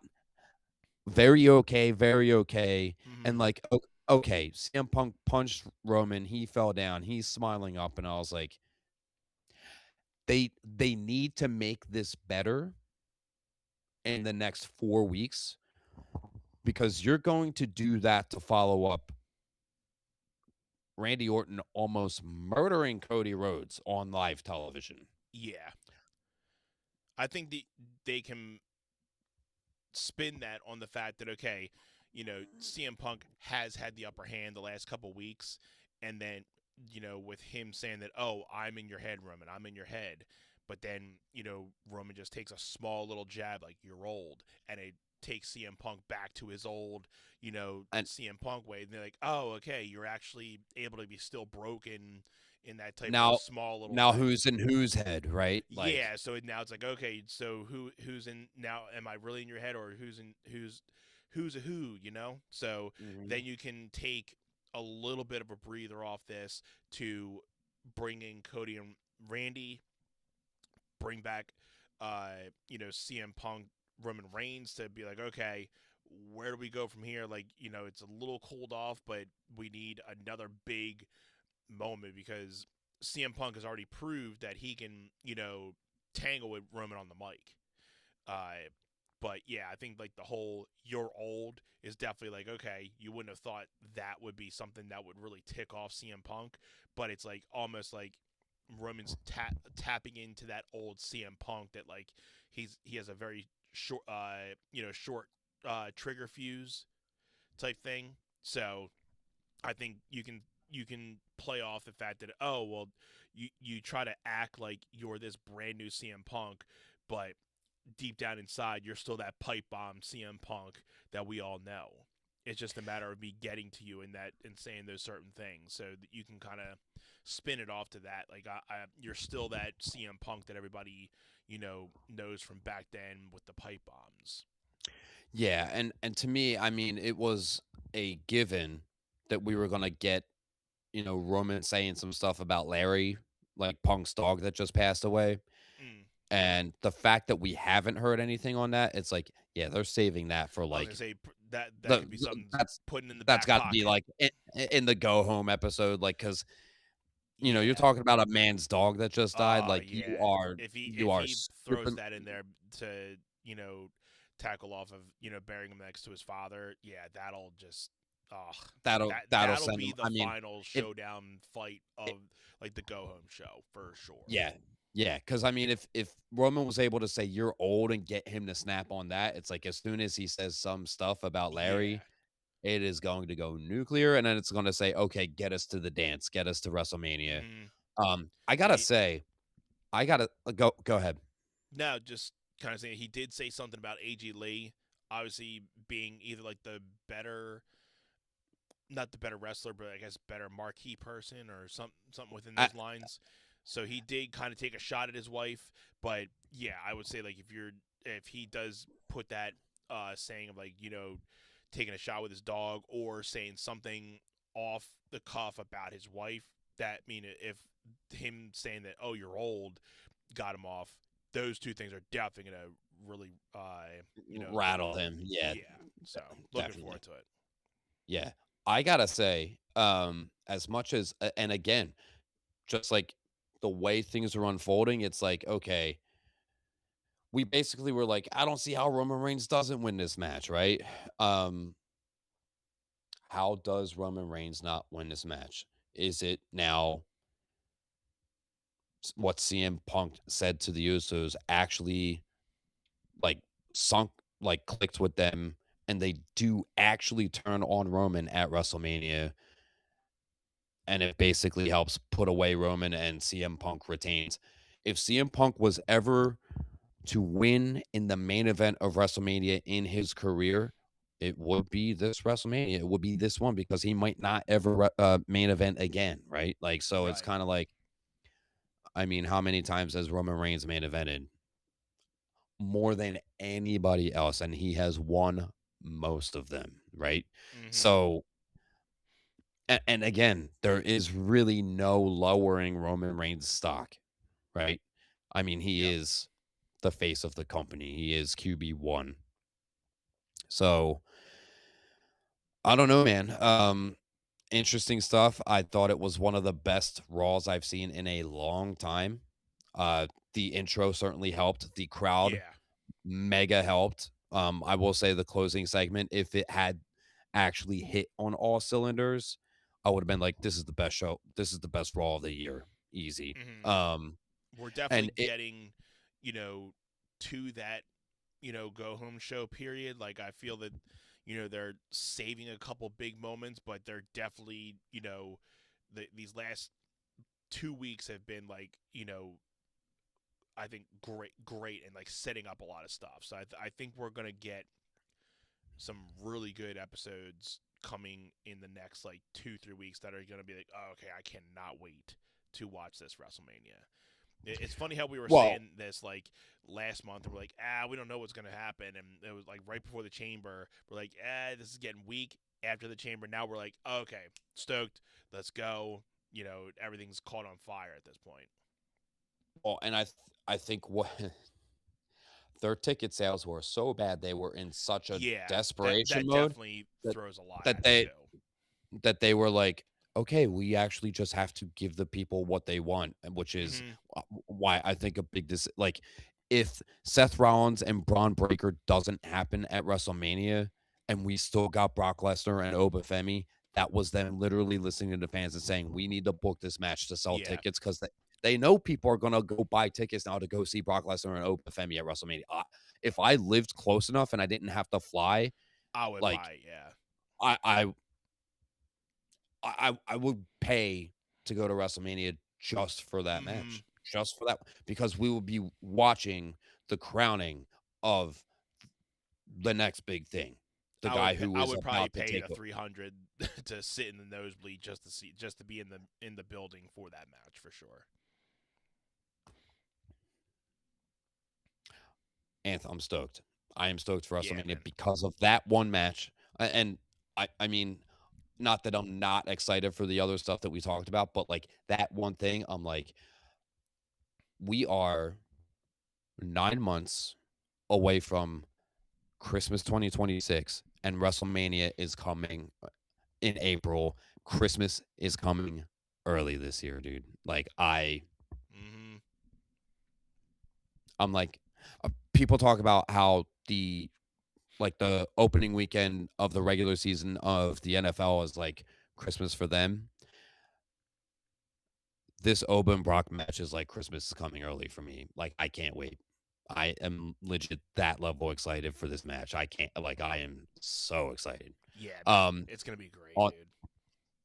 very okay, and Mm-hmm. like, okay, CM Punk punched Roman. He fell down. He's smiling up, and I was like, they need to make this better in the next 4 weeks because you're going to do that to follow up Randy Orton almost murdering Cody Rhodes on live television. Yeah. I think they can spin that on the fact that okay, CM Punk has had the upper hand the last couple weeks, and then with him saying that I'm in your head, Roman, I'm in your head, but then Roman just takes a small little jab like you're old, and it takes CM Punk back to his old And CM Punk way, and they're like, oh, okay, you're actually able to be still broken in that type of now small little now thing. who's in whose head, right? Like Yeah, so now it's like, okay, so who's in now? Am I really in your head, or who's a who? So mhm. then you can take a little bit of a breather off this to bring in Cody and Randy, bring back, CM Punk, Roman Reigns to be like, okay, where do we go from here? Like, it's a little cooled off, but we need another big moment because CM Punk has already proved that he can, tangle with Roman on the mic. Uh, but yeah, I think like the whole "you're old" is definitely like okay, you wouldn't have thought that would be something that would really tick off CM Punk, but it's like almost like Roman's tapping into that old CM Punk that like he has a very short short trigger fuse type thing. So I think you can play off the fact that you try to act like you're this brand new CM Punk, but deep down inside you're still that pipe bomb CM Punk that we all know. It's just a matter of me getting to you in that and saying those certain things so that you can kind of spin it off to that. Like you're still that CM Punk that everybody knows from back then with the pipe bombs. Yeah, and to me, I mean, it was a given that we were gonna get, Roman saying some stuff about Larry, like Punk's dog that just passed away. Mm. And the fact that we haven't heard anything on that, it's like, yeah, they're saving that for I was gonna like say that could be something that's putting in the that's back got to be pocket. like in the go home episode, like because you're Yeah. talking about a man's dog that just died. Like you Yeah. are If he you if are he throws stripping that in there to tackle off of burying him next to his father, yeah, that'll just oh that'll that'll send be them. the I mean, final it, showdown fight it of like the go home show for sure. yeah. Yeah, because I mean, if Roman was able to say you're old and get him to snap on that, it's like as soon as he says some stuff about Yeah. Larry, it is going to go nuclear, and then it's going to say, okay, get us to the dance, get us to WrestleMania. Hmm. I gotta He, say, I gotta go ahead. no, just kind of saying he did say something about AG Lee, obviously being either like the better, not the better wrestler, but I guess better marquee person or something within I, those lines. So he did kind of take a shot at his wife, but yeah, I would say like if he does put that saying of like taking a shot with his dog or saying something off the cuff about his wife, that mean if him saying that you're old got him off, those two things are definitely gonna really go rattled over. him. Yeah, Yeah, so looking definitely. forward to it. Yeah, I gotta say, as much as, and again, just like the way things are unfolding, it's like okay, we basically were like, I don't see how Roman Reigns doesn't win this match, right? Um, how does Roman Reigns not win this match? Is it now what CM Punk said to the Usos actually like sunk, like clicked with them, and they do actually turn on Roman at WrestleMania, and it basically helps put away Roman and CM Punk retains. If CM Punk was ever to win in the main event of WrestleMania in his career, it would be this WrestleMania. It would be this one because he might not ever main event again, right? Like, so it's Right. kind of like, I mean, how many times has Roman Reigns main evented? More than anybody else, and he has won most of them, right? Hmm. So, and again, there is really no lowering Roman Reigns' stock, right? I mean, he Yep. is the face of the company. He is QB1. So, I don't know, man. Interesting stuff. I thought it was one of the best Raws I've seen in a long time. The intro certainly helped. The crowd Yeah. mega helped. I will say the closing segment, if it had actually hit on all cylinders, I would have been like, "This is the best show. This is the best Raw of the year, easy." Hmm. Um, We're definitely and it getting, to that, go home show period. Like I feel that, they're saving a couple big moments, but they're definitely, these last 2 weeks have been like, I think great, and like setting up a lot of stuff. So I think we're gonna get some really good episodes coming in the next like 2-3 weeks that are gonna be like, oh, okay, I cannot wait to watch this WrestleMania. It's funny how we were well, saying this like last month, and we're like, we don't know what's gonna happen, and it was like right before the Chamber, we're like, this is getting weak. After the Chamber, now we're like, okay, stoked, let's go. Everything's caught on fire at this point. and I think what their ticket sales were so bad, they were in such a Yeah, desperation that mode definitely that throws a lot that at it they too. they were like, "Okay, we actually just have to give the people what they want," and which is Hmm. why I think a big like, if Seth Rollins and Braun Breaker doesn't happen at WrestleMania and we still got Brock Lesnar and Obafemi, that was them literally listening to the fans and saying, "We need to book this match to sell Yeah, tickets because they know people are gonna go buy tickets now to go see Brock Lesnar and Obafemi at WrestleMania." If I lived close enough and I didn't have to fly, I would like, buy it. Yeah. I I I would pay to go to WrestleMania just for that Hmm. match, just for that, because we will be watching the crowning of the next big thing, the guy who I is would probably about to pay take the over. 300 to sit in the nosebleed just to be in the building for that match for sure. I'm stoked. I am stoked for Yeah, WrestleMania man. because of that one match. And I mean, not that I'm not excited for the other stuff that we talked about, but like that one thing, I'm like, we are 9 months away from Christmas 2026, and WrestleMania is coming in April. Christmas is coming early this year, dude. Like Hmm. I'm like, people talk about how the opening weekend of the regular season of the NFL is like Christmas for them. this Oba Brock match is like Christmas is coming early for me. Like, I can't wait. I am legit that level excited for this match. I am so excited. Yeah, man, Um, it's gonna be great, on dude.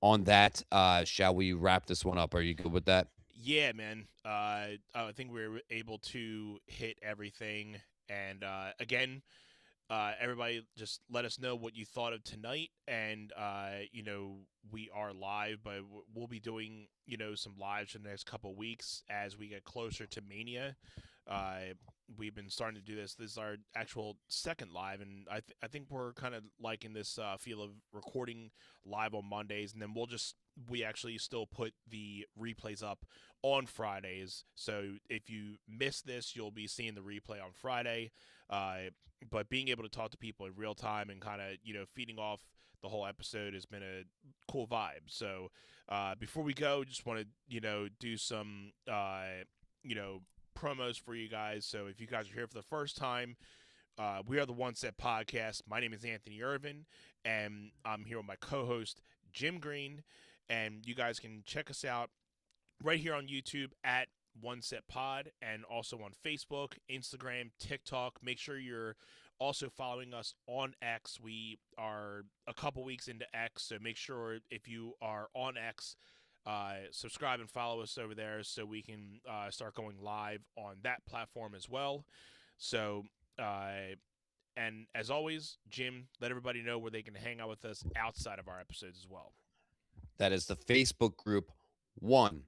on that, shall we wrap this one up? Are you good with that? Yeah, man. I think we were able to hit everything, and again, everybody just let us know what you thought of tonight, and we are live, but we'll be doing some lives for the next couple of weeks as we get closer to Mania. uh, we've been starting to do this is our actual second live, and I think we're kind of liking this feel of recording live on Mondays, and then we actually still put the replays up on Fridays, so if you miss this, you'll be seeing the replay on Friday. But being able to talk to people in real time and kind of feeding off the whole episode has been a cool vibe. So before we go, just want to do some you know promos for you guys. So if you guys are here for the first time, we are the One Set Podcast. My name is Anthony Irvin, and I'm here with my co-host Jim Green, and you guys can check us out right here on YouTube at One Set Pod, and also on Facebook, Instagram, TikTok. Make sure you're also following us on X. We are a couple weeks into X, so make sure if you are on X, subscribe and follow us over there so we can start going live on that platform as well. So, and as always, Jim, let everybody know where they can hang out with us outside of our episodes as well. That is the Facebook group One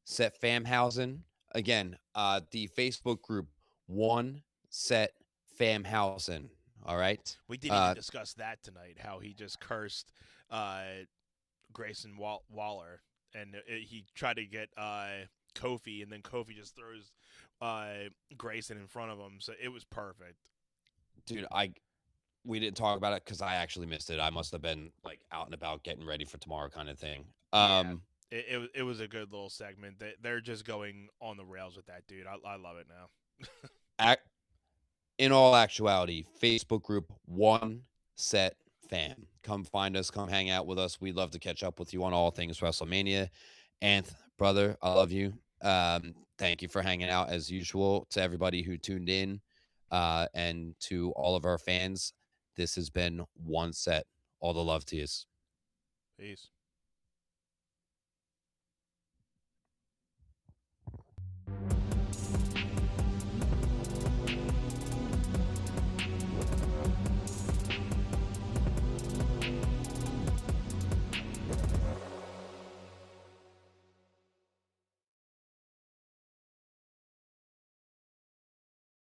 Set Famhausen. Again, the Facebook group One Set Famhausen. All right. We didn't even discuss that tonight. How he just cursed Grayson Waller, and he tried to get Kofi, and then Kofi just throws Grayson in front of him. So it was perfect. Dude, we didn't talk about it because I actually missed it. I must have been like out and about getting ready for tomorrow, kind of thing. Yeah. It was a good little segment. They're just going on the rails with that, dude. I love it now. In all actuality, Facebook group One Set Fam. Come find us. Come hang out with us. We'd love to catch up with you on all things WrestleMania. Anth, brother, I love you. Thank you for hanging out as usual. To everybody who tuned in, and to all of our fans, this has been One Set. All the love to you. Peace.